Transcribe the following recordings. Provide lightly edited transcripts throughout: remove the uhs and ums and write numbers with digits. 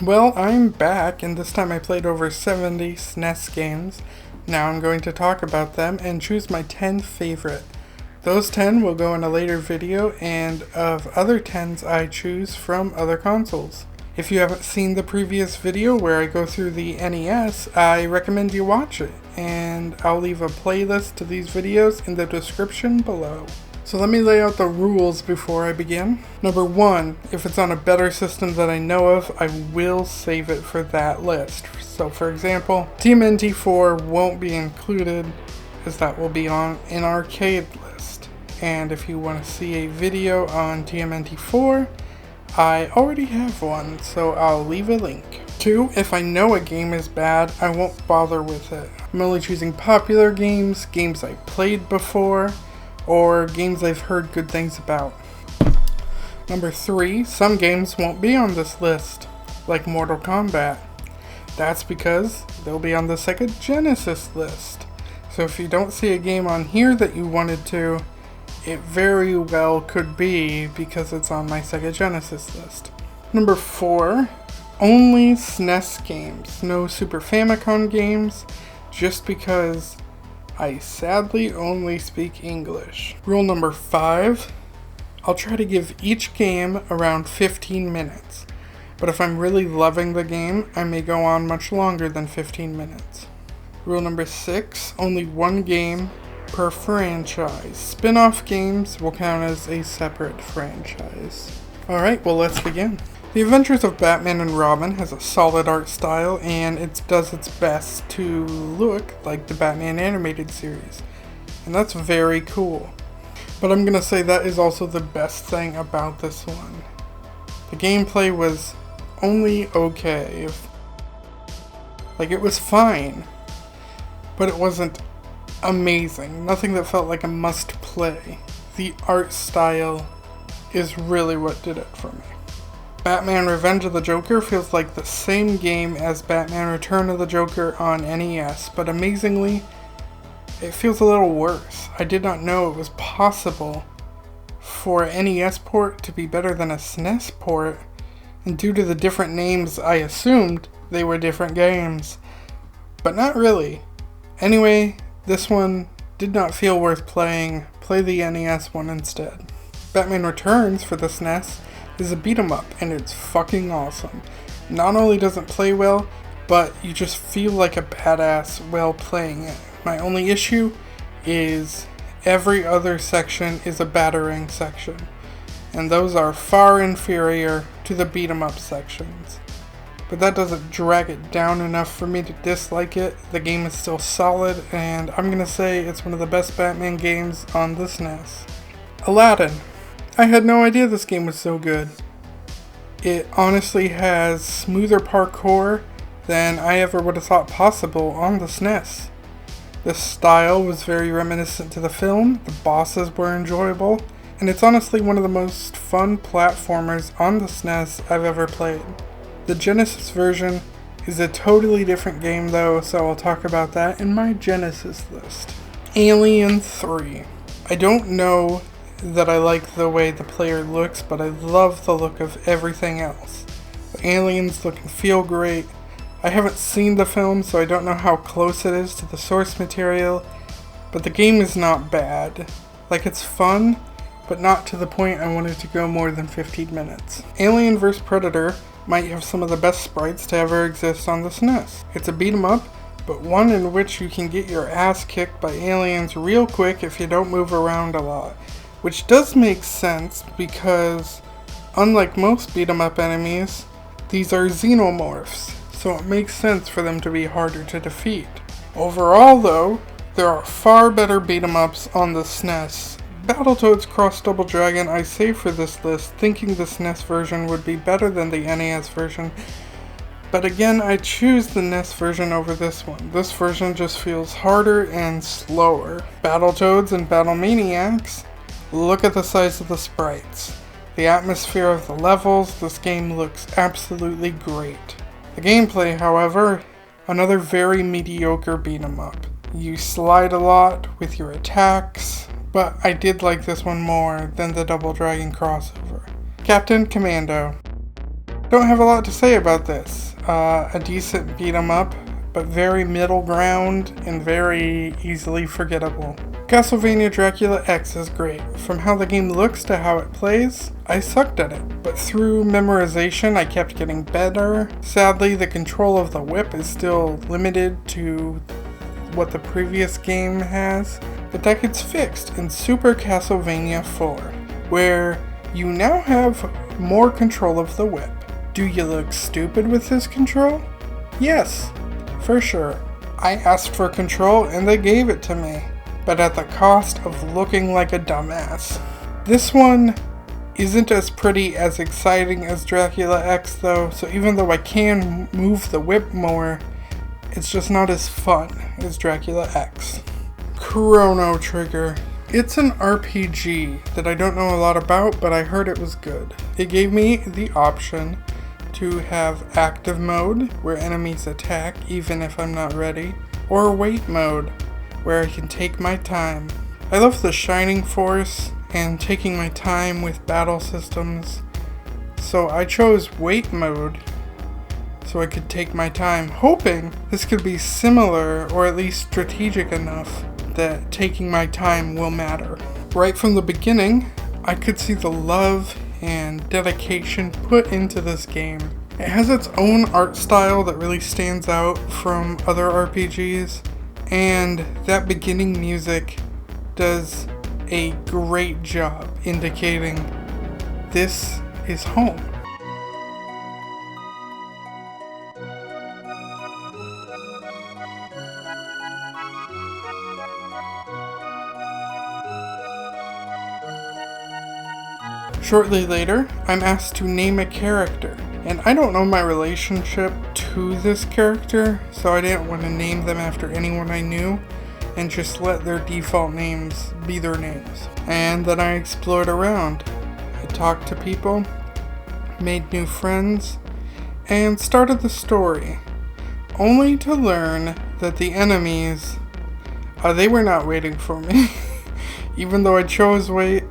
Well, I'm back, and this time I played over 70 SNES games. Now I'm going to talk about them and choose my 10 favorite. Those 10 will go in a later video, and of other 10s I choose from other consoles. If you haven't seen the previous video where I go through the NES, I recommend you watch it, and I'll leave a playlist to these videos in the description below. So let me lay out the rules before I begin. Number 1, if it's on a better system that I know of, I will save it for that list. So for example, TMNT 4 won't be included as that will be on an arcade list. And if you want to see a video on TMNT 4, I already have one, so I'll leave a link. 2, if I know a game is bad, I won't bother with it. I'm only choosing popular games, games I've played before, or games I've heard good things about. Number 3, some games won't be on this list, like Mortal Kombat. That's because they'll be on the Sega Genesis list. So if you don't see a game on here that you wanted to, it very well could be because it's on my Sega Genesis list. Number 4, only SNES games, no Super Famicom games, just because I sadly only speak English. Rule number 5, I'll try to give each game around 15 minutes, but if I'm really loving the game, I may go on much longer than 15 minutes. Rule number 6, only one game per franchise. Spin-off games will count as a separate franchise. Alright, well let's begin. The Adventures of Batman and Robin has a solid art style, and it does its best to look like the Batman animated series. And that's very cool. But I'm gonna say that is also the best thing about this one. The gameplay was only okay. It was fine. But it wasn't amazing. Nothing that felt like a must play. The art style is really what did it for me. Batman Revenge of the Joker feels like the same game as Batman Return of the Joker on NES, but amazingly, it feels a little worse. I did not know it was possible for an NES port to be better than a SNES port, and due to the different names, I assumed they were different games, but not really. Anyway, this one did not feel worth playing. Play the NES one instead. Batman Returns for the SNES is a beat 'em up, and it's fucking awesome. Not only does it play well, but you just feel like a badass while playing it. My only issue is every other section is a battering section, and those are far inferior to the beat 'em up sections. But that doesn't drag it down enough for me to dislike it. The game is still solid, and I'm gonna say it's one of the best Batman games on the SNES. Aladdin. I had no idea this game was so good. It honestly has smoother parkour than I ever would have thought possible on the SNES. The style was very reminiscent to the film, the bosses were enjoyable, and it's honestly one of the most fun platformers on the SNES I've ever played. The Genesis version is a totally different game though, so I'll talk about that in my Genesis list. Alien 3. I don't know that I like the way the player looks, but I love the look of everything else. The aliens look and feel great. I haven't seen the film, so I don't know how close it is to the source material, but the game is not bad. It's fun, but not to the point I wanted to go more than 15 minutes. Alien vs. Predator might have some of the best sprites to ever exist on the SNES. It's a beat 'em up, but one in which you can get your ass kicked by aliens real quick if you don't move around a lot. Which does make sense because, unlike most beat 'em up enemies, these are xenomorphs, so it makes sense for them to be harder to defeat. Overall though, there are far better beat 'em ups on the SNES. Battletoads Cross Double Dragon I saved for this list, thinking the SNES version would be better than the NES version, but again I choose the NES version over this one. This version just feels harder and slower. Battletoads and Battlemaniacs, look at the size of the sprites. The atmosphere of the levels, this game looks absolutely great. The gameplay, however, another very mediocre beat 'em up. You slide a lot with your attacks, but I did like this one more than the Double Dragon crossover. Captain Commando. Don't have a lot to say about this. A decent beat 'em up, but very middle ground and very easily forgettable. Castlevania Dracula X is great. From how the game looks to how it plays, I sucked at it, but through memorization I kept getting better. Sadly, the control of the whip is still limited to what the previous game has, but that gets fixed in Super Castlevania 4, where you now have more control of the whip. Do you look stupid with this control? Yes, for sure. I asked for control and they gave it to me, but at the cost of looking like a dumbass. This one isn't as pretty as exciting as Dracula X though, so even though I can move the whip more, it's just not as fun as Dracula X. Chrono Trigger. It's an RPG that I don't know a lot about, but I heard it was good. It gave me the option to have active mode, where enemies attack even if I'm not ready, or wait mode, where I can take my time. I love the Shining Force and taking my time with battle systems, so I chose wait mode so I could take my time, hoping this could be similar or at least strategic enough that taking my time will matter. Right from the beginning, I could see the love and dedication put into this game. It has its own art style that really stands out from other RPGs, and that beginning music does a great job indicating this is home. Shortly later, I'm asked to name a character, and I don't know my relationship to this character, so I didn't want to name them after anyone I knew, and just let their default names be their names. And then I explored around. I talked to people, made new friends, and started the story, only to learn that the enemies, they were not waiting for me, even though I chose wait.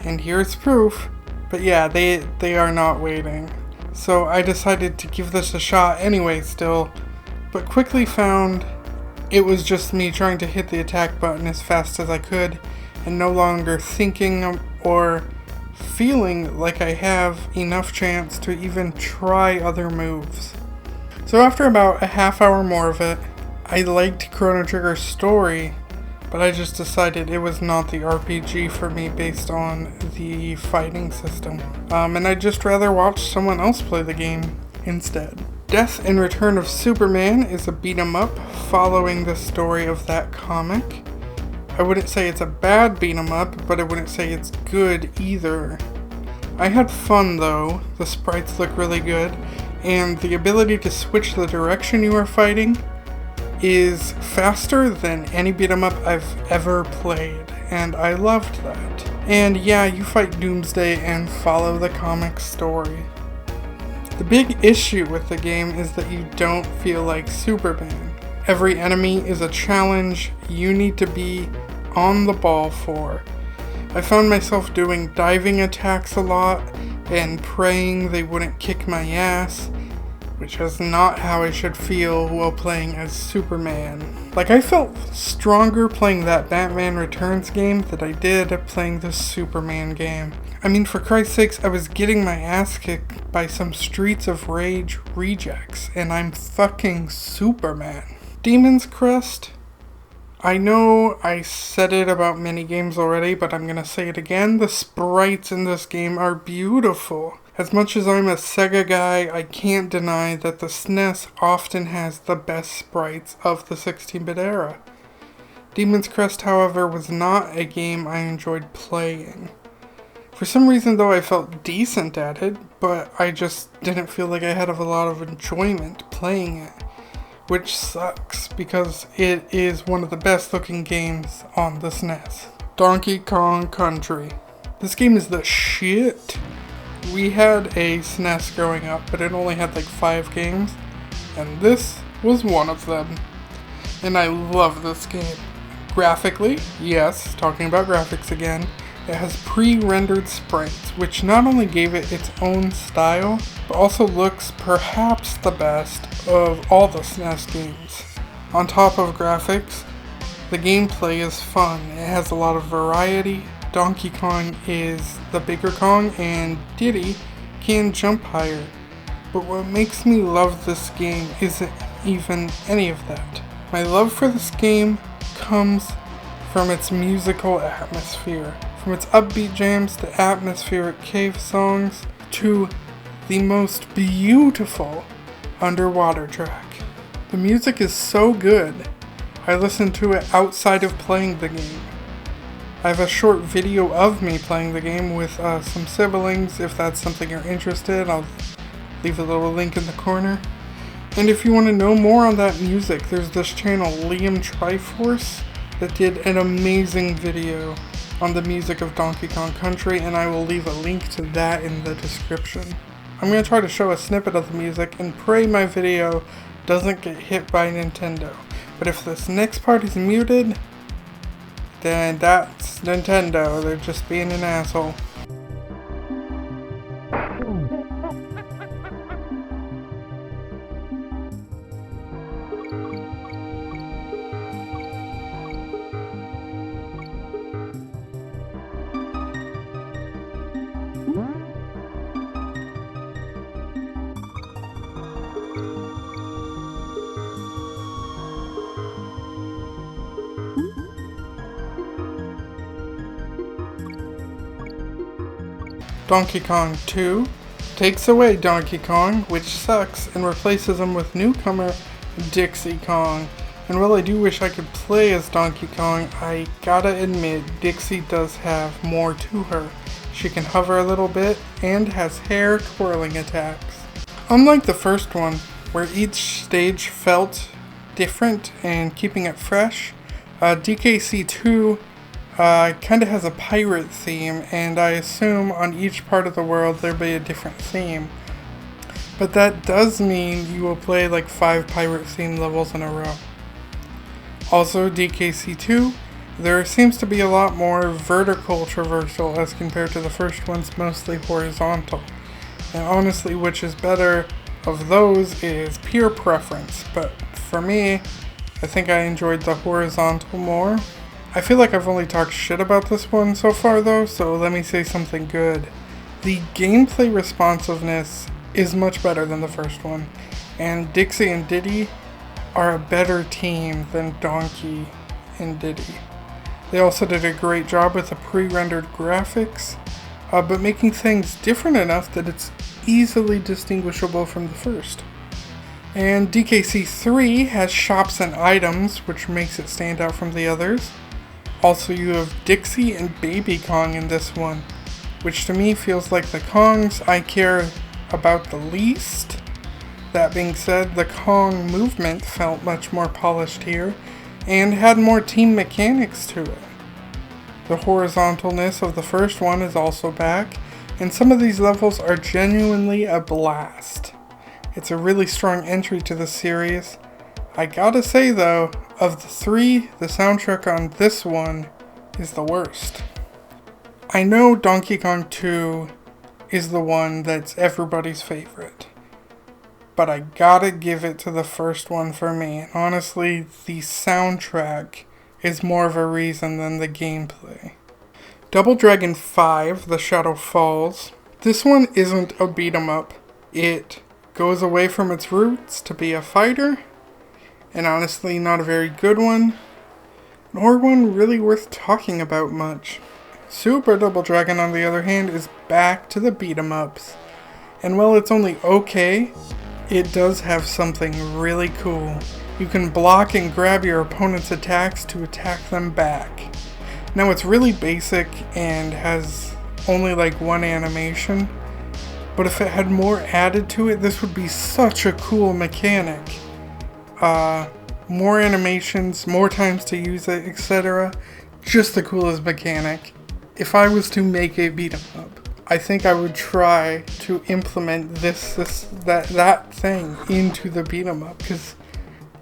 And here's proof, but yeah, they are not waiting. So I decided to give this a shot anyway still, but quickly found it was just me trying to hit the attack button as fast as I could, and no longer thinking or feeling like I have enough chance to even try other moves. So after about a half hour more of it, I liked Chrono Trigger's story, but I just decided it was not the RPG for me based on the fighting system. And I'd just rather watch someone else play the game instead. Death and Return of Superman is a beat 'em up following the story of that comic. I wouldn't say it's a bad beat 'em up, but I wouldn't say it's good either. I had fun though, the sprites look really good, and the ability to switch the direction you are fighting is faster than any beat 'em up I've ever played, and I loved that. And yeah, you fight Doomsday and follow the comic story. The big issue with the game is that you don't feel like Superman. Every enemy is a challenge you need to be on the ball for. I found myself doing diving attacks a lot and praying they wouldn't kick my ass, which is not how I should feel while playing as Superman. Like, I felt stronger playing that Batman Returns game than I did playing the Superman game. I mean, for Christ's sakes, I was getting my ass kicked by some Streets of Rage rejects, and I'm fucking Superman. Demon's Crust? I know I said it about many games already, but I'm gonna say it again. The sprites in this game are beautiful. As much as I'm a Sega guy, I can't deny that the Snes often has the best sprites of the 16-bit era. Demon's Crest, however, was not a game I enjoyed playing. For some reason though, I felt decent at it, but I just didn't feel like I had a lot of enjoyment playing it. Which sucks, because it is one of the best looking games on the SNES. Donkey Kong Country. This game is the shit. We had a SNES growing up, but it only had like 5 games, and this was one of them. And I love this game. Graphically, yes, talking about graphics again, It has pre-rendered sprites, which not only gave it its own style, but also looks perhaps the best of all the SNES games. On top of graphics, the gameplay is fun. It has a lot of variety. Donkey Kong is the bigger Kong, and Diddy can jump higher. But what makes me love this game isn't even any of that. My love for this game comes from its musical atmosphere. From its upbeat jams to atmospheric cave songs to the most beautiful underwater track. The music is so good, I listen to it outside of playing the game. I have a short video of me playing the game with some siblings. If that's something you're interested, I'll leave a little link in the corner. And if you want to know more on that music, there's this channel, Liam Triforce, that did an amazing video on the music of Donkey Kong Country, and I will leave a link to that in the description. I'm going to try to show a snippet of the music and pray my video doesn't get hit by Nintendo. But if this next part is muted, then that's Nintendo. They're just being an asshole. Donkey Kong 2 takes away Donkey Kong, which sucks, and replaces him with newcomer Dixie Kong. And while I do wish I could play as Donkey Kong, I gotta admit Dixie does have more to her. She can hover a little bit and has hair twirling attacks. Unlike the first one, where each stage felt different and keeping it fresh, DKC 2 kind of has a pirate theme, and I assume on each part of the world there'll be a different theme. But that does mean you will play like 5 pirate themed levels in a row. Also, DKC 2, there seems to be a lot more vertical traversal as compared to the first one's mostly horizontal. And honestly, which is better of those is pure preference, but for me, I think I enjoyed the horizontal more. I feel like I've only talked shit about this one so far though, so let me say something good. The gameplay responsiveness is much better than the first one, and Dixie and Diddy are a better team than Donkey and Diddy. They also did a great job with the pre-rendered graphics, but making things different enough that it's easily distinguishable from the first. And DKC 3 has shops and items, which makes it stand out from the others. Also, you have Dixie and Baby Kong in this one, which to me feels like the Kongs I care about the least. That being said, the Kong movement felt much more polished here, and had more team mechanics to it. The horizontalness of the first one is also back, and some of these levels are genuinely a blast. It's a really strong entry to the series. I gotta say though, of the 3, the soundtrack on this one is the worst. I know Donkey Kong 2 is the one that's everybody's favorite, but I gotta give it to the first one for me. And honestly, the soundtrack is more of a reason than the gameplay. Double Dragon 5, The Shadow Falls. This one isn't a beat 'em up. It goes away from its roots to be a fighter, and honestly not a very good one, nor one really worth talking about much. Super Double Dragon, on the other hand, is back to the beat 'em ups, and while it's only okay, it does have something really cool. You can block and grab your opponent's attacks to attack them back. Now it's really basic and has only like one animation, but if it had more added to it, this would be such a cool mechanic. More animations, more times to use it, etc. Just the coolest mechanic. If I was to make a beat 'em up, I think I would try to implement that thing into the beat 'em up, because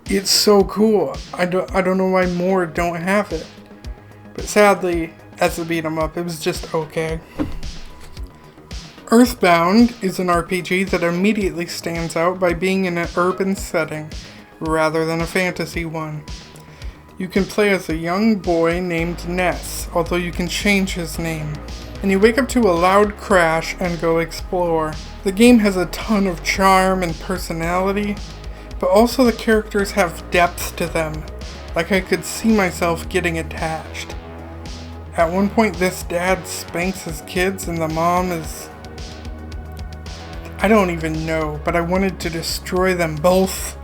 it's so cool. I don't know why more don't have it. But sadly, as a beat 'em up. It was just okay. Earthbound is an RPG that immediately stands out by being in an urban setting rather than a fantasy one. You can play as a young boy named Snes, although you can change his name. And you wake up to a loud crash and go explore. The game has a ton of charm and personality, but also the characters have depth to them. Like I could see myself getting attached. At one point this dad spanks his kids and the mom is... I don't even know, but I wanted to destroy them both.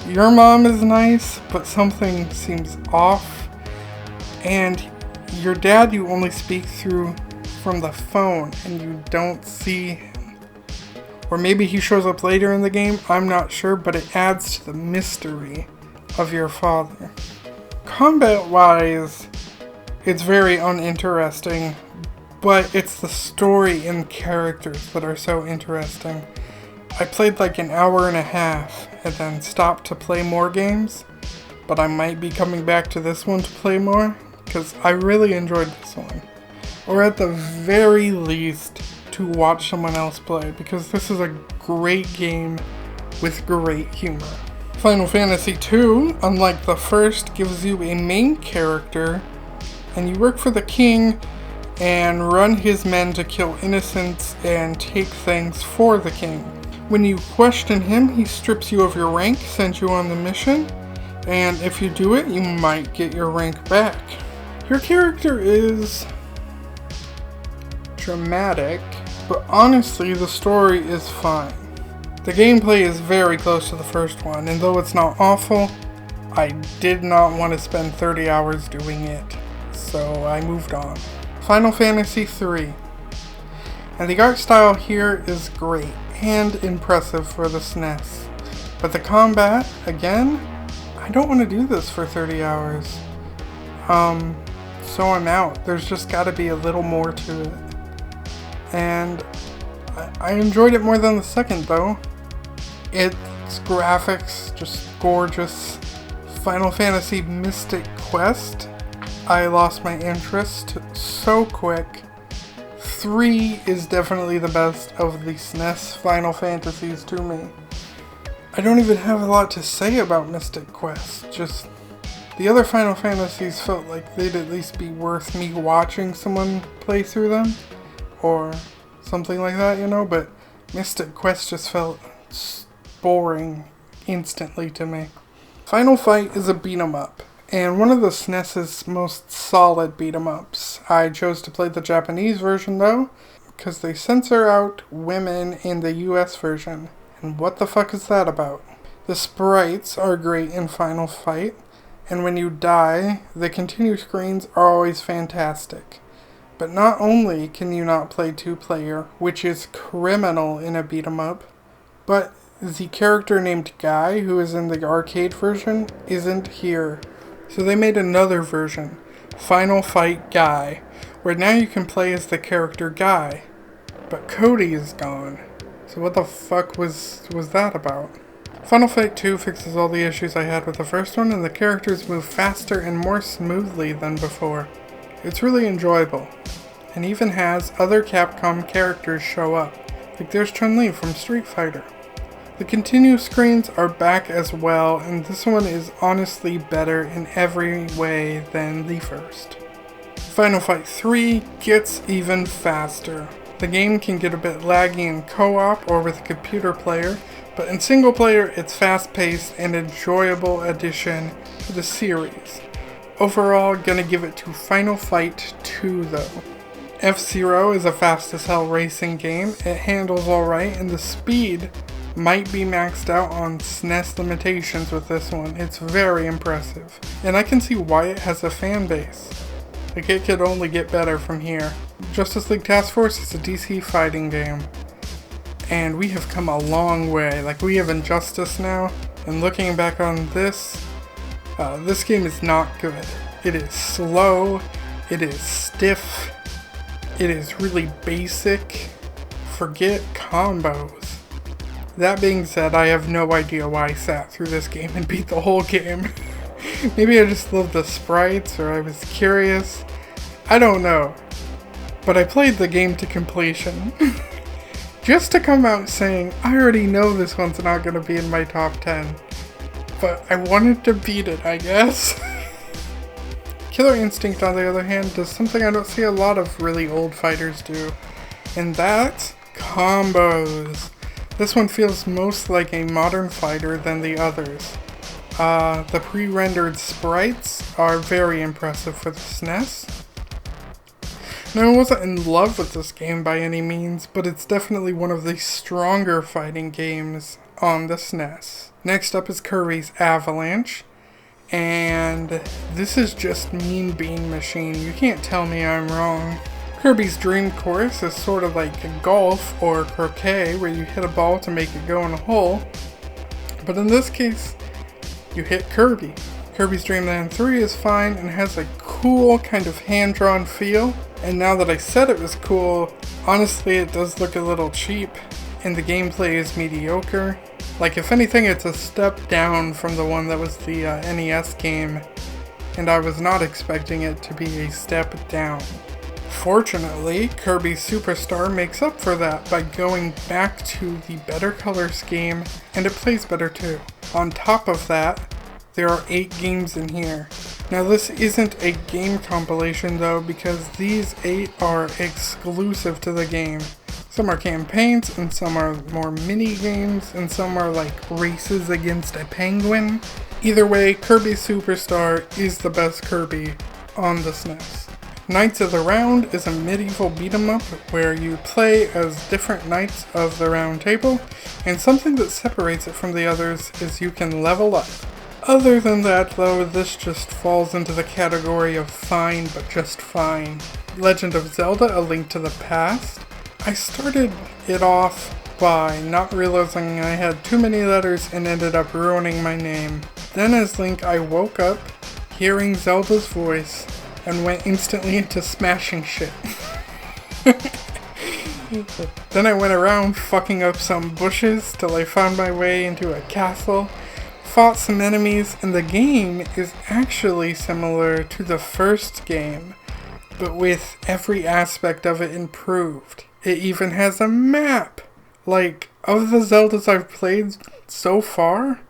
Your mom is nice, but something seems off. And your dad you only speak through from the phone and you don't see him. Or maybe he shows up later in the game, I'm not sure, but it adds to the mystery of your father. Combat-wise, it's very uninteresting, but it's the story and characters that are so interesting. I played like an hour and a half and then stopped to play more games, but I might be coming back to this one to play more because I really enjoyed this one. Or at the very least, to watch someone else play because this is a great game with great humor. Final Fantasy II, unlike the first, gives you a main character and you work for the king and run his men to kill innocents and take things for the king. When you question him, he strips you of your rank, sends you on the mission, and if you do it, you might get your rank back. Your character is dramatic, but honestly, the story is fine. The gameplay is very close to the first one, and though it's not awful, I did not want to spend 30 hours doing it, so I moved on. Final Fantasy III. And the art style here is great and impressive for the SNES. But the combat, again, I don't want to do this for 30 hours. So I'm out. There's just got to be a little more to it. And I enjoyed it more than the second though. Its graphics, just gorgeous. Final Fantasy Mystic Quest, I lost my interest so quick. 3 is definitely the best of the SNES Final Fantasies to me. I don't even have a lot to say about Mystic Quest, just the other Final Fantasies felt like they'd at least be worth me watching someone play through them, or something like that, you know, but Mystic Quest just felt boring instantly to me. Final Fight is a beat-em up, and one of the SNES's most solid beat-em ups. I chose to play the Japanese version though, because they censor out women in the US version, and what the fuck is that about? The sprites are great in Final Fight, and when you die, the continue screens are always fantastic. But not only can you not play 2-player, which is criminal in a beat 'em up, but the character named Guy, who is in the arcade version, isn't here. So they made another version, Final Fight Guy, where now you can play as the character Guy. But Cody is gone. So what the fuck was that about? Final Fight 2 fixes all the issues I had with the first one, and the characters move faster and more smoothly than before. It's really enjoyable, and even has other Capcom characters show up, like there's Chun-Li from Street Fighter. The continue screens are back as well, and this one is honestly better in every way than the first. Final Fight 3 gets even faster. The game can get a bit laggy in co-op or with a computer player, but in single player it's fast-paced and enjoyable addition to the series. Overall, gonna give it to Final Fight 2 though. F-Zero is a fast as hell racing game. It handles alright, and the speed might be maxed out on SNES limitations with this one. It's very impressive, and I can see why it has a fan base. Like, it could only get better from here. Justice League Task Force is a DC fighting game, and we have come a long way. Like, we have Injustice now, and looking back on this, this game is not good. It is slow, it is stiff, it is really basic. Forget combos. That being said, I have no idea why I sat through this game and beat the whole game. Maybe I just loved the sprites, or I was curious. I don't know. But I played the game to completion. Just to come out saying, I already know this one's not going to be in my top 10. But I wanted to beat it, I guess. Killer Instinct, on the other hand, does something I don't see a lot of really old fighters do. And that's combos. This one feels most like a modern fighter than the others. The pre-rendered sprites are very impressive for the SNES. Now, I wasn't in love with this game by any means, but it's definitely one of the stronger fighting games on the SNES. Next up is Kirby's Avalanche, and this is just Mean Bean Machine. You can't tell me I'm wrong. Kirby's Dream Course is sort of like golf or croquet, where you hit a ball to make it go in a hole, but in this case, you hit Kirby. Kirby's Dream Land 3 is fine and has a cool kind of hand-drawn feel. And now that I said it was cool, honestly it does look a little cheap, and the gameplay is mediocre. Like, if anything, it's a step down from the one that was the NES game, and I was not expecting it to be a step down. Fortunately, Kirby Superstar makes up for that by going back to the better color scheme, and it plays better too. On top of that, there are 8 games in here. Now, this isn't a game compilation though, because these 8 are exclusive to the game. Some are campaigns, and some are more mini games, and some are like races against a penguin. Either way, Kirby Superstar is the best Kirby on the SNES. Knights of the Round is a medieval beat-em-up where you play as different knights of the Round Table, and something that separates it from the others is you can level up. Other than that though, this just falls into the category of fine but just fine. Legend of Zelda: A Link to the Past. I started it off by not realizing I had too many letters and ended up ruining my name. Then as Link, I woke up hearing Zelda's voice and went instantly into smashing shit. Then I went around fucking up some bushes till I found my way into a castle, fought some enemies, and the game is actually similar to the first game, but with every aspect of it improved. It even has a map! Like, of the Zeldas I've played so far,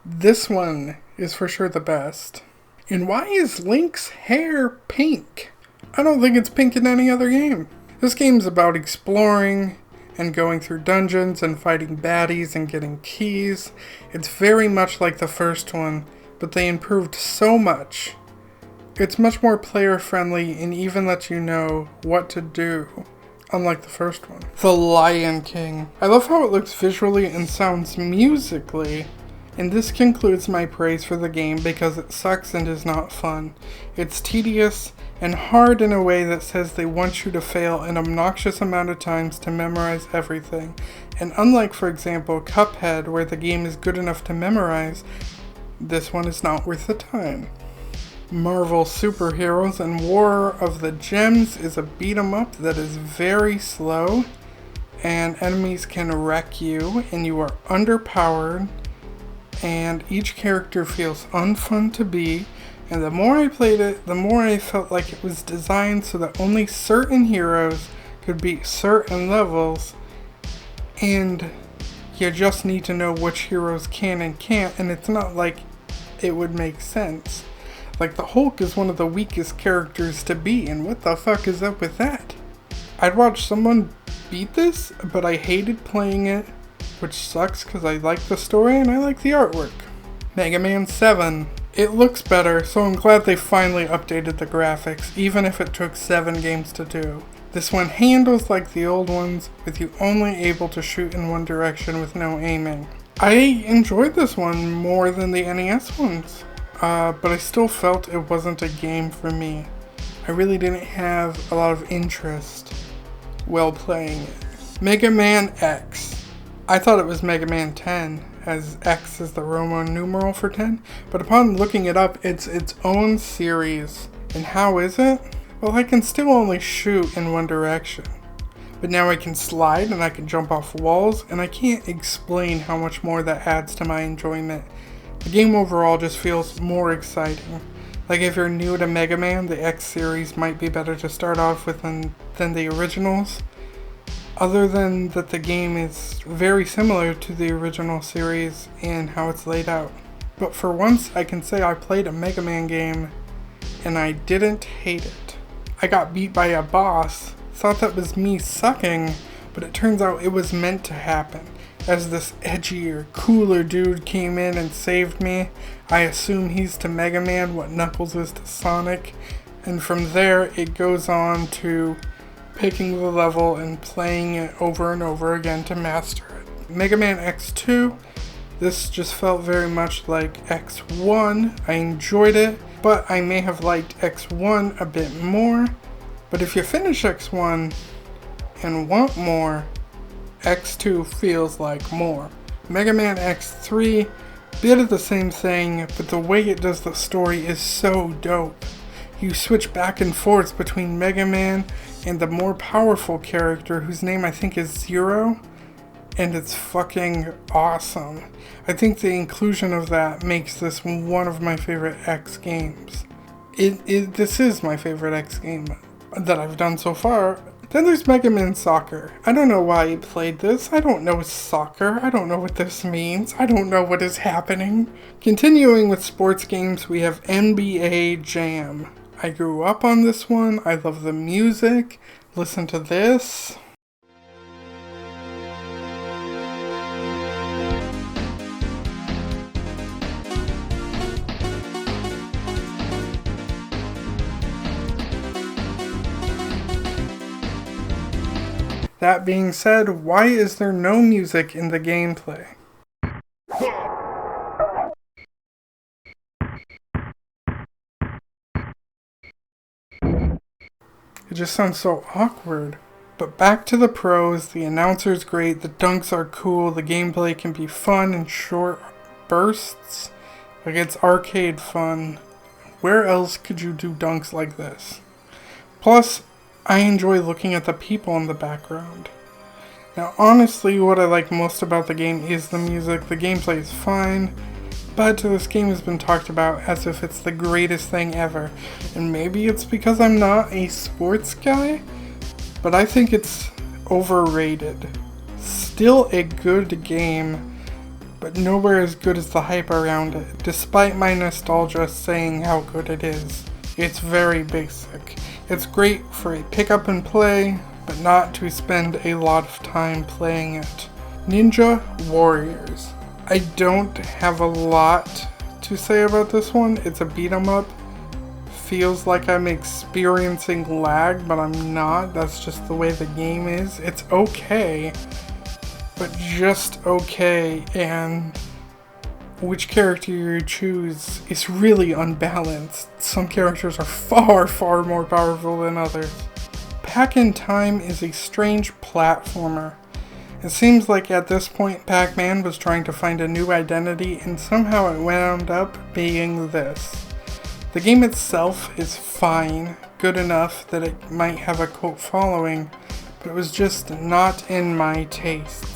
this one is for sure the best. And why is Link's hair pink? I don't think it's pink in any other game. This game's about exploring and going through dungeons and fighting baddies and getting keys. It's very much like the first one, but they improved so much. It's much more player friendly and even lets you know what to do, unlike the first one. The Lion King. I love how it looks visually and sounds musically. And this concludes my praise for the game because it sucks and is not fun. It's tedious and hard in a way that says they want you to fail an obnoxious amount of times to memorize everything. And unlike, for example, Cuphead, where the game is good enough to memorize, this one is not worth the time. Marvel Superheroes and War of the Gems is a beat-em-up that is very slow, and enemies can wreck you, and you are underpowered, and each character feels unfun to be, and the more I played it, the more I felt like it was designed so that only certain heroes could beat certain levels, and you just need to know which heroes can and can't, and it's not like it would make sense. Like, the Hulk is one of the weakest characters to beat, and what the fuck is up with that? I'd watch someone beat this, but I hated playing it, which sucks because I like the story and I like the artwork. Mega Man 7. It looks better, so I'm glad they finally updated the graphics, even if it took 7 games to do. This one handles like the old ones, with you only able to shoot in one direction with no aiming. I enjoyed this one more than the NES ones. But I still felt it wasn't a game for me. I really didn't have a lot of interest while playing it. Mega Man X. I thought it was Mega Man 10, as X is the Roman numeral for 10, but upon looking it up, it's its own series. And how is it? Well, I can still only shoot in one direction. But now I can slide and I can jump off walls, and I can't explain how much more that adds to my enjoyment. The game overall just feels more exciting. Like if you're new to Mega Man, the X series might be better to start off with than the originals. Other than that, the game is very similar to the original series in how it's laid out. But for once, I can say I played a Mega Man game and I didn't hate it. I got beat by a boss, thought that was me sucking, but it turns out it was meant to happen. As this edgier, cooler dude came in and saved me, I assume he's to Mega Man what Knuckles is to Sonic, and from there it goes on to picking the level and playing it over and over again to master it. Mega Man X2, this just felt very much like X1. I enjoyed it, but I may have liked X1 a bit more. But if you finish X1 and want more, X2 feels like more. Mega Man X3, bit of the same thing, but the way it does the story is so dope. You switch back and forth between Mega Man and the more powerful character whose name I think is Zero, and it's fucking awesome. I think the inclusion of that makes this one of my favorite X games. This is my favorite X game that I've done so far. Then there's Mega Man Soccer. I don't know why I played this. I don't know soccer. I don't know what this means. I don't know what is happening. Continuing with sports games, we have NBA Jam. I grew up on this one. I love the music. Listen to this. That being said, why is there no music in the gameplay? It just sounds so awkward. But back to the pros, the announcer's great, the dunks are cool, the gameplay can be fun in short bursts. Like it's arcade fun. Where else could you do dunks like this? Plus, I enjoy looking at the people in the background. Now honestly, what I like most about the game is the music. The gameplay is fine, but this game has been talked about as if it's the greatest thing ever. And maybe it's because I'm not a sports guy, but I think it's overrated. Still a good game, but nowhere as good as the hype around it, despite my nostalgia saying how good it is. It's very basic. It's great for a pick up and play, but not to spend a lot of time playing it. Ninja Warriors. I don't have a lot to say about this one. It's a beat 'em up. Feels like I'm experiencing lag, but I'm not. That's just the way the game is. It's okay, but just okay, and which character you choose is really unbalanced. Some characters are far, far more powerful than others. Pac-Man is a strange platformer. It seems like at this point Pac-Man was trying to find a new identity and somehow it wound up being this. The game itself is fine, good enough that it might have a cult following, but it was just not in my tastes.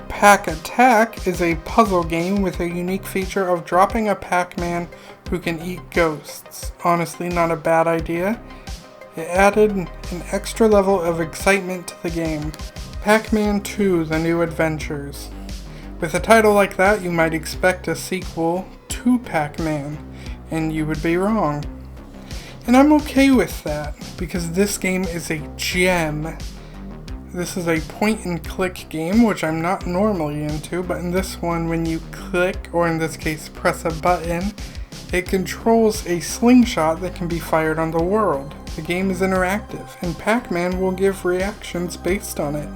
Pac-Attack is a puzzle game with a unique feature of dropping a Pac-Man who can eat ghosts. Honestly, not a bad idea. It added an extra level of excitement to the game. Pac-Man 2: The New Adventures. With a title like that, you might expect a sequel to Pac-Man, and you would be wrong. And I'm okay with that, because this game is a gem. This is a point-and-click game, which I'm not normally into, but in this one, when you click, or in this case press a button, it controls a slingshot that can be fired on the world. The game is interactive, and Pac-Man will give reactions based on it.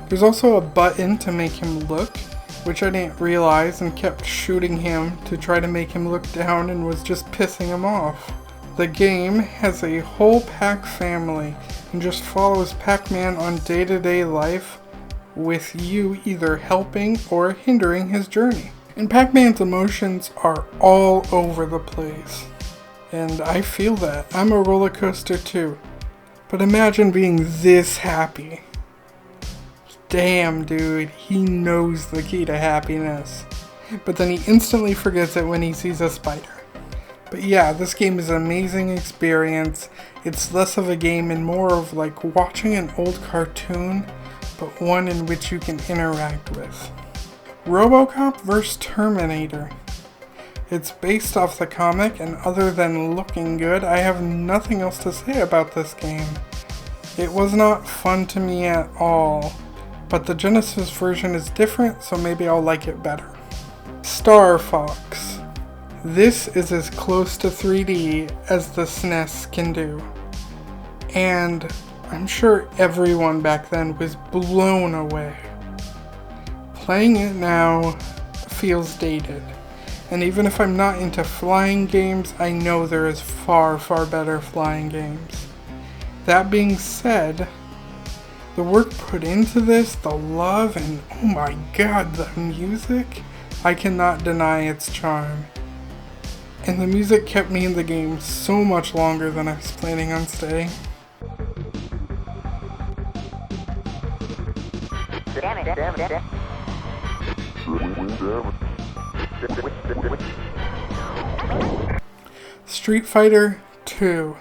There's also a button to make him look, which I didn't realize and kept shooting him to try to make him look down and was just pissing him off. The game has a whole Pac family and just follows Pac-Man on day-to-day life with you either helping or hindering his journey. And Pac-Man's emotions are all over the place. And I feel that. I'm a roller coaster too. But imagine being this happy. Damn, dude, he knows the key to happiness. but then he instantly forgets it when he sees a spider. But yeah, this game is an amazing experience. It's less of a game and more of like watching an old cartoon, but one in which you can interact with. RoboCop vs. Terminator. It's based off the comic, and other than looking good, I have nothing else to say about this game. It was not fun to me at all, but the Genesis version is different, so maybe I'll like it better. Star Fox. This is as close to 3D as the Snes can do. And I'm sure everyone back then was blown away. Playing it now feels dated. And even if I'm not into flying games, I know there is far, far better flying games. That being said, the work put into this, the love, and oh my god, the music, I cannot deny its charm. And the music kept me in the game so much longer than I was planning on staying. Street Fighter 2.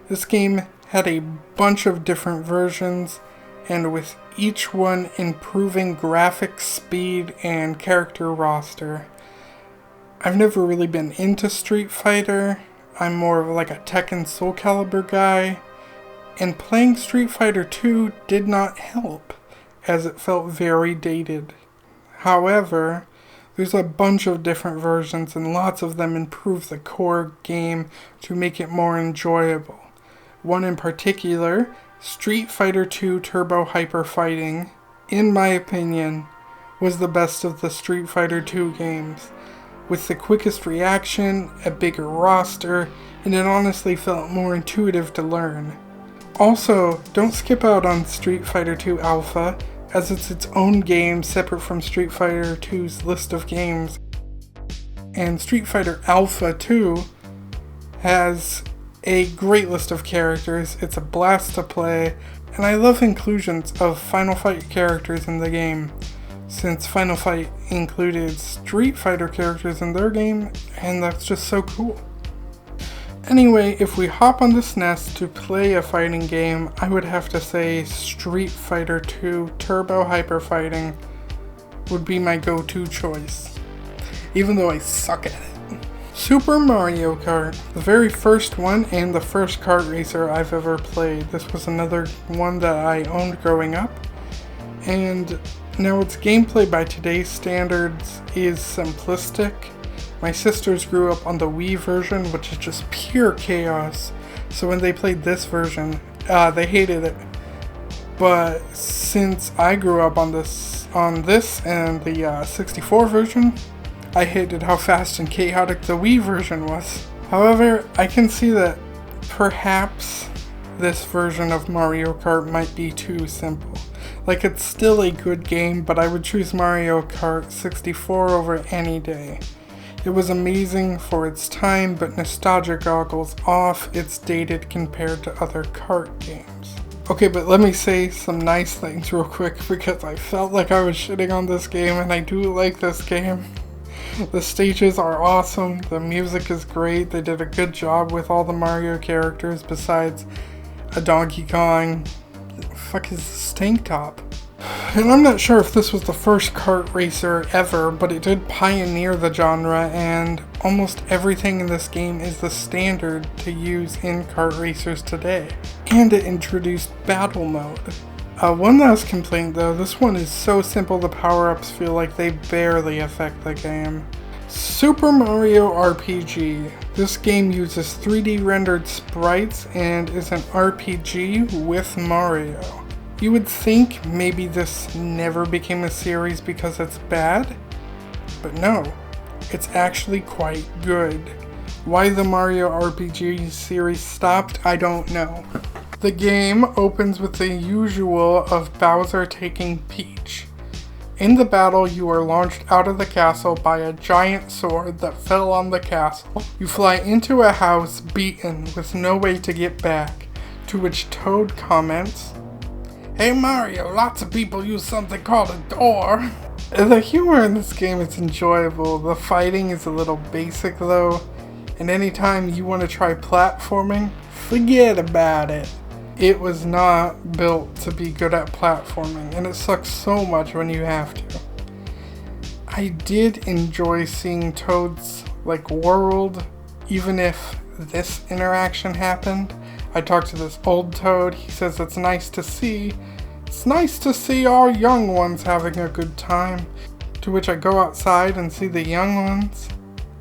This game had a bunch of different versions, and with each one improving graphics, speed, and character roster. I've never really been into Street Fighter. I'm more of like a Tekken Soul Calibur guy, and playing Street Fighter 2 did not help, as it felt very dated. However, there's a bunch of different versions, and lots of them improve the core game to make it more enjoyable. One in particular, Street Fighter 2 Turbo Hyper Fighting, in my opinion, was the best of the Street Fighter 2 games. With the quickest reaction, a bigger roster, and it honestly felt more intuitive to learn. Also, don't skip out on Street Fighter 2 Alpha, as it's its own game separate from Street Fighter 2's list of games. And Street Fighter Alpha 2 has a great list of characters, it's a blast to play, and I love inclusions of Final Fight characters in the game, since Final Fight included Street Fighter characters in their game, and that's just so cool. Anyway, if we hop on the Snes to play a fighting game, I would have to say Street Fighter 2 Turbo Hyper Fighting would be my go-to choice, even though I suck at it. Super Mario Kart, the very first one and the first kart racer I've ever played. This was another one that I owned growing up, and now its gameplay by today's standards is simplistic. My sisters grew up on the Wii version, which is just pure chaos, so when they played this version, they hated it. But since I grew up on this and the 64 version, I hated how fast and chaotic the Wii version was. However, I can see that perhaps this version of Mario Kart might be too simple. Like, it's still a good game, but I would choose Mario Kart 64 over any day. It was amazing for its time, but nostalgia goggles off, it's dated compared to other kart games. Okay, but let me say some nice things real quick, because I felt like I was shitting on this game, and I do like this game. The stages are awesome, the music is great, they did a good job with all the Mario characters besides a Donkey Kong. Fuck is this tank top? And I'm not sure if this was the first kart racer ever, but it did pioneer the genre, and almost everything in this game is the standard to use in kart racers today. And it introduced battle mode. One last complaint though, this one is so simple the power-ups feel like they barely affect the game. Super Mario RPG. This game uses 3D rendered sprites and is an RPG with Mario. You would think maybe this never became a series because it's bad, but no, it's actually quite good. Why the Mario RPG series stopped, I don't know. The game opens with the usual of Bowser taking Peach. In the battle, you are launched out of the castle by a giant sword that fell on the castle. You fly into a house beaten with no way to get back, to which Toad comments, "Hey Mario, lots of people use something called a door." The humor in this game is enjoyable. The fighting is a little basic though, and anytime you want to try platforming, forget about it. It was not built to be good at platforming, and it sucks so much when you have to. I did enjoy seeing Toad's world, even if this interaction happened. I talked to this old Toad. He says it's nice to see. It's nice to see our young ones having a good time. To which I go outside and see the young ones,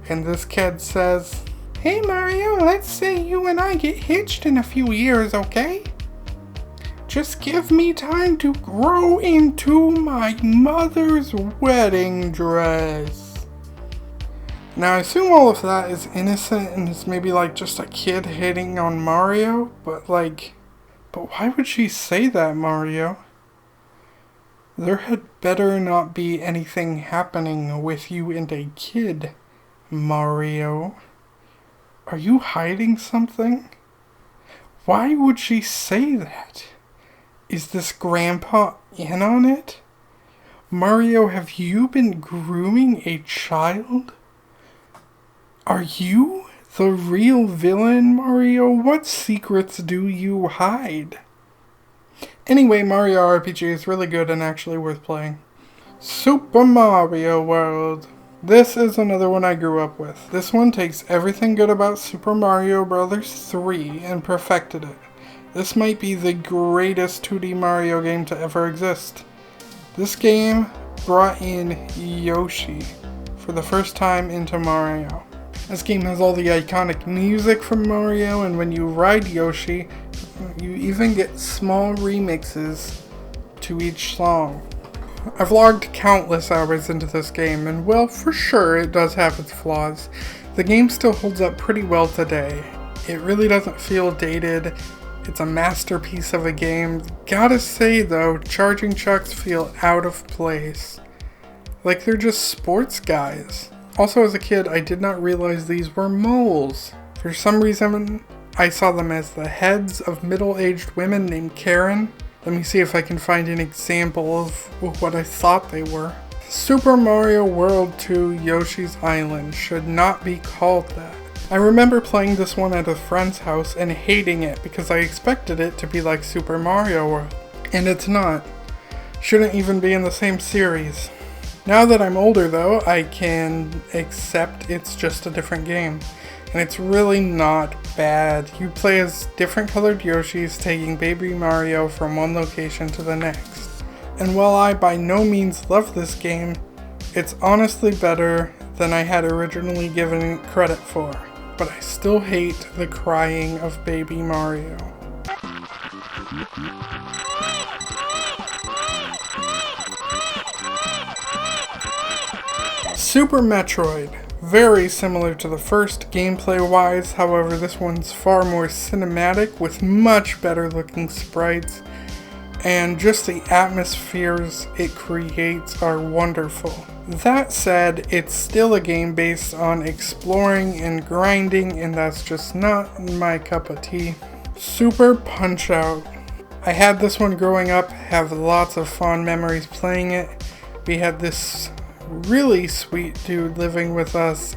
and this kid says, "Hey Mario, let's say you and I get hitched in a few years, okay? Just give me time to grow into my mother's wedding dress." Now I assume all of that is innocent and it's maybe just a kid hitting on Mario, but why would she say that, Mario? There had better not be anything happening with you and a kid, Mario. Are you hiding something? Why would she say that? Is this Grandpa in on it? Mario, have you been grooming a child? Are you the real villain, Mario? What secrets do you hide? Anyway, Mario RPG is really good and actually worth playing. Super Mario World. This is another one I grew up with. This one takes everything good about Super Mario Bros. 3 and perfected it. This might be the greatest 2D Mario game to ever exist. This game brought in Yoshi for the first time into Mario. This game has all the iconic music from Mario, and when you ride Yoshi, you even get small remixes to each song. I've logged countless hours into this game, and well, for sure it does have its flaws. The game still holds up pretty well today. It really doesn't feel dated. It's a masterpiece of a game. Gotta say though, charging chucks feel out of place. Like they're just sports guys. Also, as a kid, I did not realize these were moles. For some reason, I saw them as the heads of middle-aged women named Karen. Let me see if I can find an example of what I thought they were. Super Mario World 2 Yoshi's Island should not be called that. I remember playing this one at a friend's house and hating it because I expected it to be like Super Mario World. And it's not. Shouldn't even be in the same series. Now that I'm older though, I can accept it's just a different game. And it's really not bad. You play as different colored Yoshis taking baby Mario from one location to the next. And while I by no means love this game, it's honestly better than I had originally given it credit for. But I still hate the crying of baby Mario. Super Metroid. Very similar to the first gameplay-wise, however this one's far more cinematic with much better looking sprites, and just the atmospheres it creates are wonderful. That said, it's still a game based on exploring and grinding, and that's just not my cup of tea. Super Punch-Out! I had this one growing up, have lots of fond memories playing it. We had this really sweet dude living with us.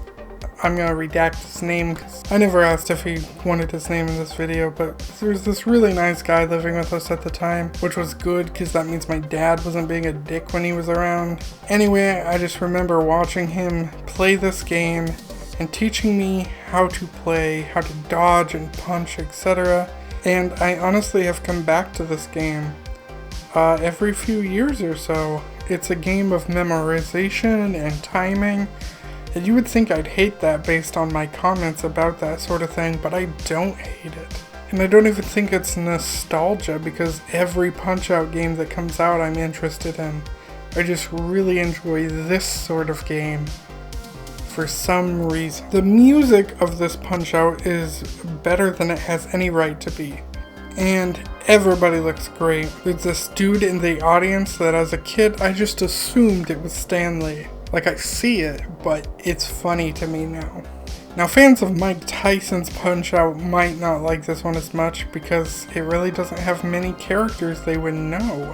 I'm gonna redact his name because I never asked if he wanted his name in this video, but there was this really nice guy living with us at the time, which was good because that means my dad wasn't being a dick when he was around. Anyway, I just remember watching him play this game and teaching me how to play, how to dodge and punch, etc. And I honestly have come back to this game every few years or so. It's a game of memorization and timing, and you would think I'd hate that based on my comments about that sort of thing, but I don't hate it. And I don't even think it's nostalgia because every Punch-Out game that comes out I'm interested in. I just really enjoy this sort of game for some reason. The music of this Punch-Out is better than it has any right to be. And everybody looks great. There's this dude in the audience that as a kid I just assumed it was Stanley. Like I see it, but it's funny to me now. Now fans of Mike Tyson's Punch-Out might not like this one as much because it really doesn't have many characters they would know.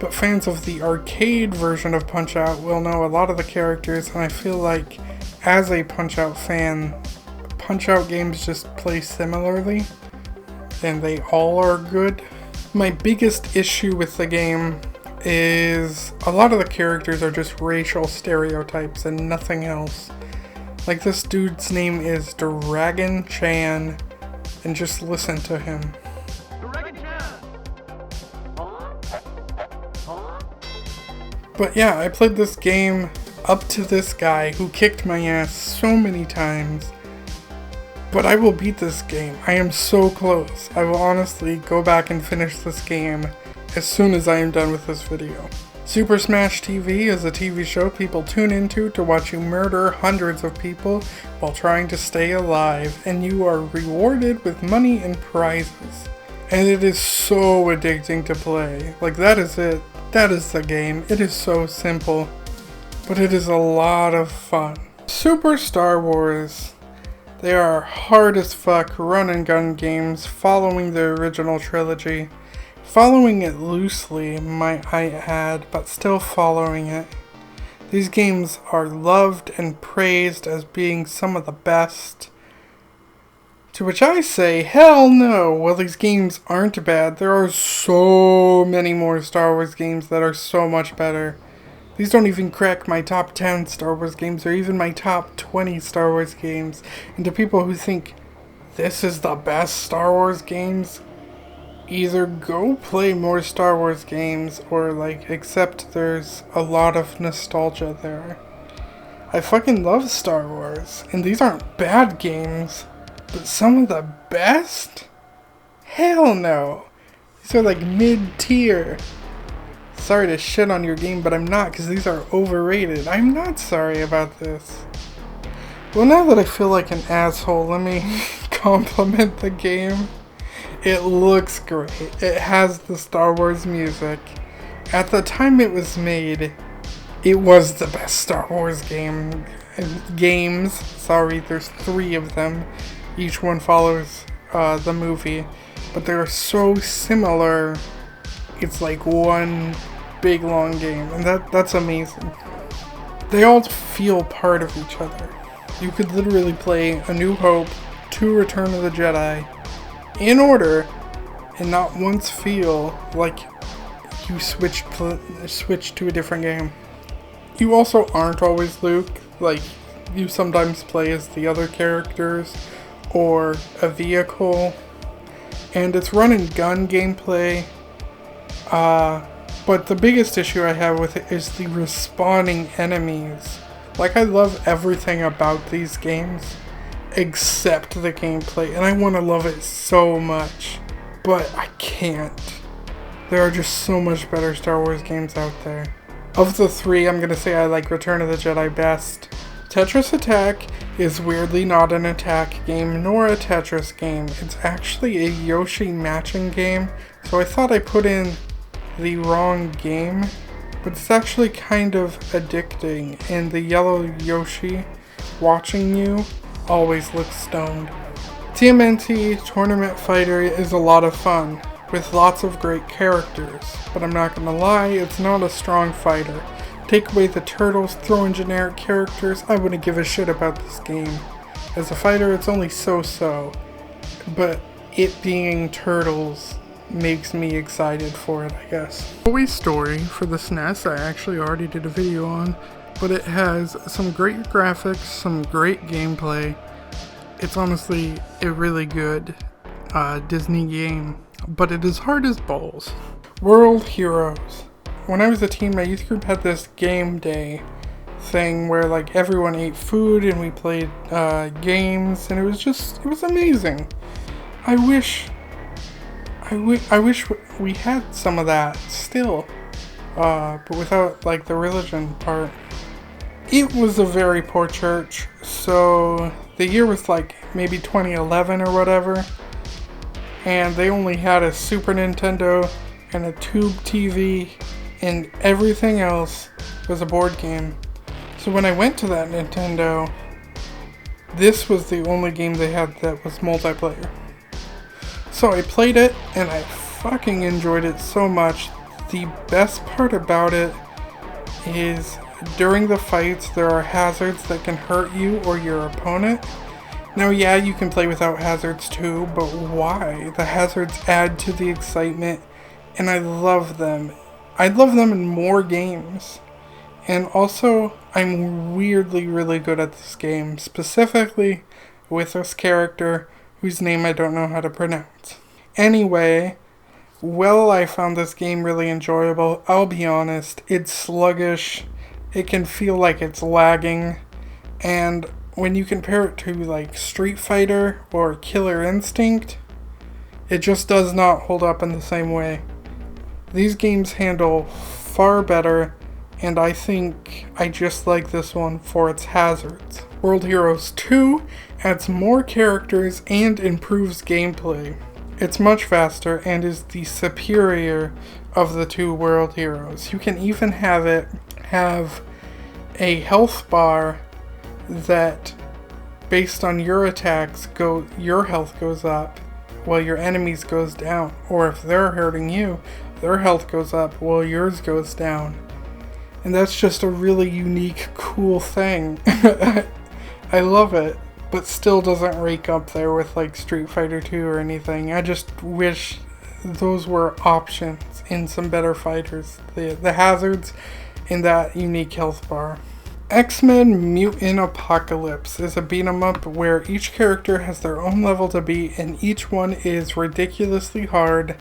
but fans of the arcade version of Punch-Out will know a lot of the characters, and I feel like as a Punch-Out fan, Punch-Out games just play similarly, and they all are good. My biggest issue with the game is a lot of the characters are just racial stereotypes and nothing else. Like, this dude's name is Dragon Chan, and just listen to him. But yeah, I played this game up to this guy who kicked my ass so many times. But I will beat this game. I am so close. I will honestly go back and finish this game as soon as I am done with this video. Super Smash TV is a TV show people tune into to watch you murder hundreds of people while trying to stay alive, and you are rewarded with money and prizes. And it is so addicting to play. Like, that is it. That is the game. It is so simple, but it is a lot of fun. Super Star Wars. They are hard as fuck run and gun games following the original trilogy. Following it loosely, might I add, but still following it. These games are loved and praised as being some of the best. To which I say, hell no! Well, these games aren't bad. There are so many more Star Wars games that are so much better. These don't even crack my top 10 Star Wars games or even my top 20 Star Wars games. And to people who think this is the best Star Wars games, either go play more Star Wars games or like accept there's a lot of nostalgia there. I fucking love Star Wars, and these aren't bad games. But some of the best? Hell no. These are like mid-tier. Sorry to shit on your game, but I'm not, because these are overrated. I'm not sorry about this. Well, now that I feel like an asshole, let me compliment the game. It looks great. It has the Star Wars music. At the time it was made, it was the best Star Wars games. Sorry, there's 3 of them. Each one follows the movie, but they're so similar. It's like one big long game, and that's amazing. They all feel part of each other. You could literally play A New Hope to Return of the Jedi in order and not once feel like you switch to a different game. You also aren't always Luke. Like, you sometimes play as the other characters or a vehicle, and it's run and gun gameplay, but the biggest issue I have with it is the respawning enemies. Like, I love everything about these games except the gameplay, and I want to love it so much, but I can't. There are just so much better Star Wars games out there. Of the 3, I'm gonna say I like Return of the Jedi best. Tetris Attack is weirdly not an attack game nor a Tetris game. It's actually a Yoshi matching game, so I thought I put in the wrong game, but it's actually kind of addicting, and the yellow Yoshi watching you always looks stoned. TMNT Tournament Fighter is a lot of fun, with lots of great characters, but I'm not gonna lie, it's not a strong fighter. Take away the turtles, throw in generic characters, I wouldn't give a shit about this game. As a fighter, it's only so-so, but it being turtles makes me excited for it, I guess. Toy Story for the Snes, I actually already did a video on, but it has some great graphics, some great gameplay. It's honestly a really good Disney game, but it is hard as balls. World Heroes. When I was a teen, my youth group had this game day thing where like everyone ate food and we played games, and it was amazing. I wish we had some of that still, but without like the religion part. It was a very poor church, so the year was like maybe 2011 or whatever, and they only had a Super Nintendo and a tube TV, and everything else was a board game. So when I went to that Nintendo, this was the only game they had that was multiplayer. So I played it, and I fucking enjoyed it so much. the best part about it is during the fights there are hazards that can hurt you or your opponent. Now yeah, you can play without hazards too, but why? The hazards add to the excitement and I love them. I'd love them in more games. And also, I'm weirdly really good at this game, specifically with this character whose name I don't know how to pronounce. Anyway, well, I found this game really enjoyable. I'll be honest, it's sluggish, it can feel like it's lagging, and when you compare it to like Street Fighter or Killer Instinct, it just does not hold up in the same way. These games handle far better, and I think I just like this one for its hazards. World Heroes 2 adds more characters and improves gameplay. It's much faster and is the superior of the two World Heroes. You can even have it have a health bar that, based on your attacks, your health goes up while your enemies goes down. Or if they're hurting you, their health goes up while yours goes down. And that's just a really unique, cool thing. I love it, but still doesn't rank up there with like Street Fighter 2 or anything. I just wish those were options in some better fighters. The hazards and that unique health bar. X-Men Mutant Apocalypse is a beat-em-up where each character has their own level to beat and each one is ridiculously hard.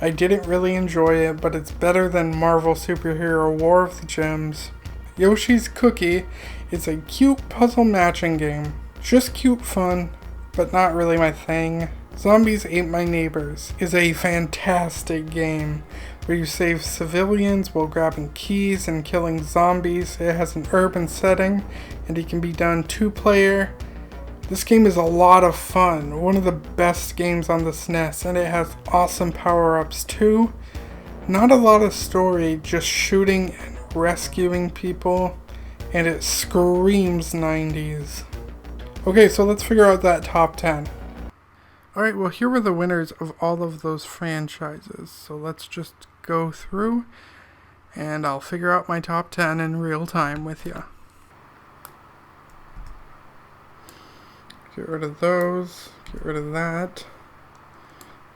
I didn't really enjoy it, but it's better than Marvel Superhero War of the Gems. Yoshi's Cookie is a cute puzzle matching game. Just cute fun, but not really my thing. Zombies Ate My Neighbors is a fantastic game where you save civilians while grabbing keys and killing zombies. It has an urban setting and it can be done 2-player. This game is a lot of fun, one of the best games on the Snes, and it has awesome power-ups too. Not a lot of story, just shooting and rescuing people, and it screams 90s. Okay, so let's figure out that top 10. Alright, well here were the winners of all of those franchises, so let's just go through, and I'll figure out my top 10 in real time with you. Get rid of those. Get rid of that.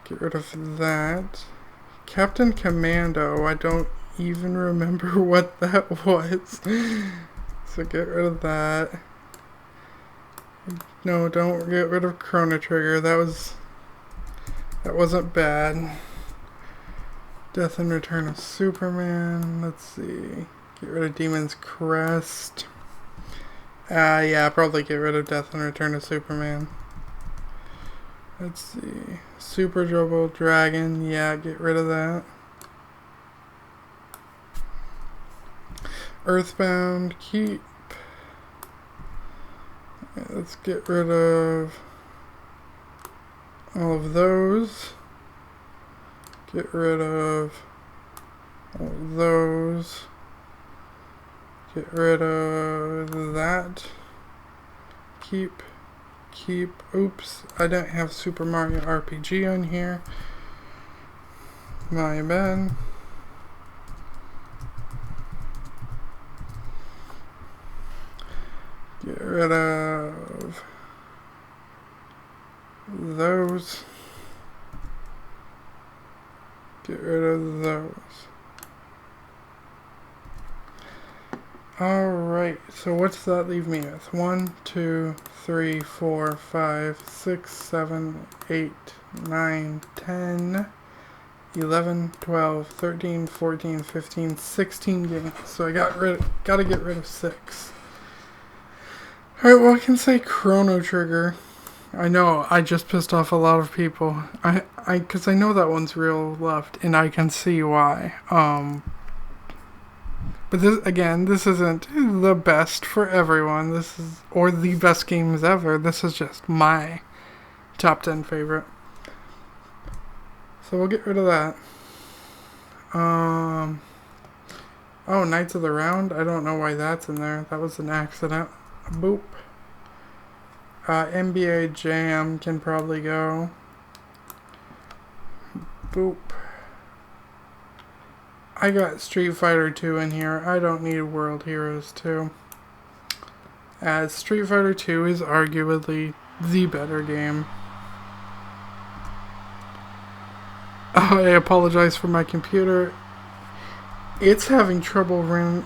Get rid of that. Captain Commando, I don't even remember what that was. So get rid of that. No, don't get rid of Chrono Trigger. That wasn't bad. Death and Return of Superman. Let's see. Get rid of Demon's Crest. Yeah, probably get rid of Death and Return of Superman. Let's see. Super Double Dragon. Yeah, get rid of that. Earthbound. Keep. Let's get rid of all of those. Get rid of all of those. Get rid of that. Keep. Oops, I don't have Super Mario RPG on here. My bad. Get rid of those. Get rid of those. Alright, so what's that leave me with? 1, 2, 3, 4, 5, 6, 7, 8, 9, 10, 11, 12, 13, 14, 15, 16 games. So I gotta get rid of 6. Alright, well I can say Chrono Trigger. I know, I just pissed off a lot of people. Cause I know that one's real left, and I can see why. But this isn't the best for everyone. Or the best games ever. This is just my top 10 favorite. So we'll get rid of that. Oh, Knights of the Round. I don't know why that's in there. That was an accident. Boop. NBA Jam can probably go. Boop. I got Street Fighter 2 in here. I don't need World Heroes 2. As Street Fighter 2 is arguably the better game. Oh, I apologize for my computer. It's having trouble running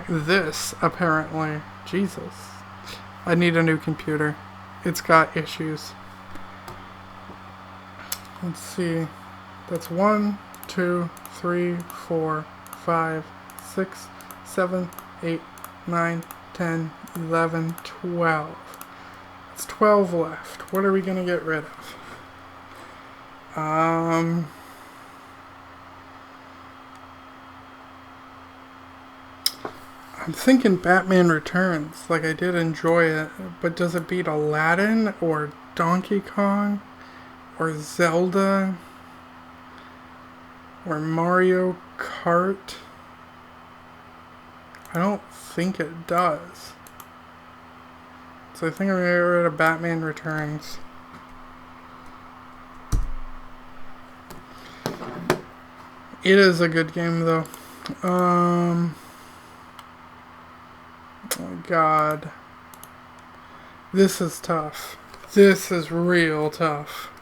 this, apparently. Jesus. I need a new computer. It's got issues. Let's see. That's 1, 2, 3, 4, 5, 6, 7, 8, 9, 10, 11, 12. It's 12 left. What are we going to get rid of? I'm thinking Batman Returns. Like, I did enjoy it, but does it beat Aladdin or Donkey Kong or Zelda or Mario Kart? I don't think it does. So I think I'm going to get rid of Batman Returns. It is a good game, though. Oh God. This is tough. This is real tough.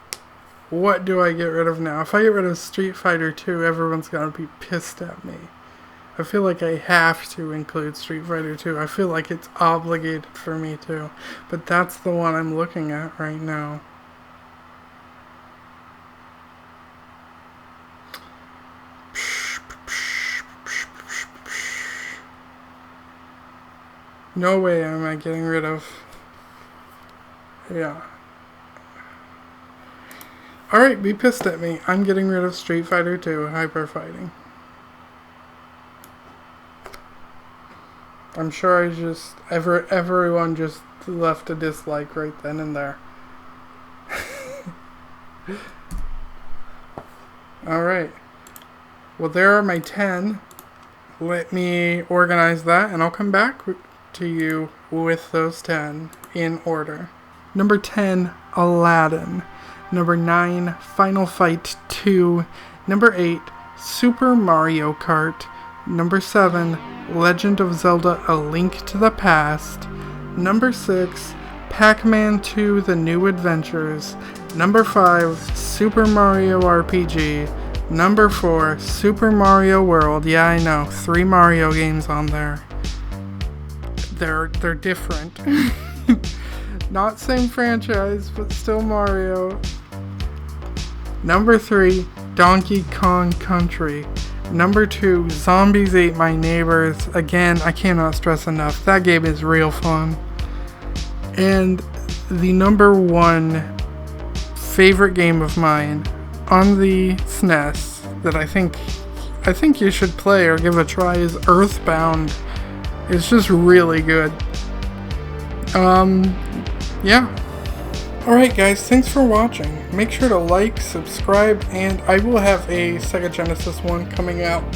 What do I get rid of now? If I get rid of Street Fighter 2, everyone's gonna be pissed at me. I feel like I have to include Street Fighter 2. I feel like it's obligated for me to. But that's the one I'm looking at right now. No way am I getting rid of... Yeah. Alright, be pissed at me. I'm getting rid of Street Fighter 2 Hyper Fighting. I'm sure I just... everyone just left a dislike right then and there. Alright. Well, there are my 10. Let me organize that and I'll come back to you with those 10 in order. Number 10, Aladdin. Number 9, Final Fight 2. Number 8, Super Mario Kart. Number 7, Legend of Zelda: A Link to the Past. Number 6, Pac-Man 2: The New Adventures. Number 5, Super Mario RPG. Number 4, Super Mario World. Yeah, I know, 3 Mario games on there. They're different. Not same franchise, but still Mario. Number 3, Donkey Kong Country. Number 2, Zombies Ate My Neighbors. Again, I cannot stress enough, that game is real fun. And the number 1 favorite game of mine on the Snes that I think you should play or give a try is Earthbound. It's just really good. Yeah. Alright guys, thanks for watching. Make sure to like, subscribe, and I will have a Sega Genesis one coming out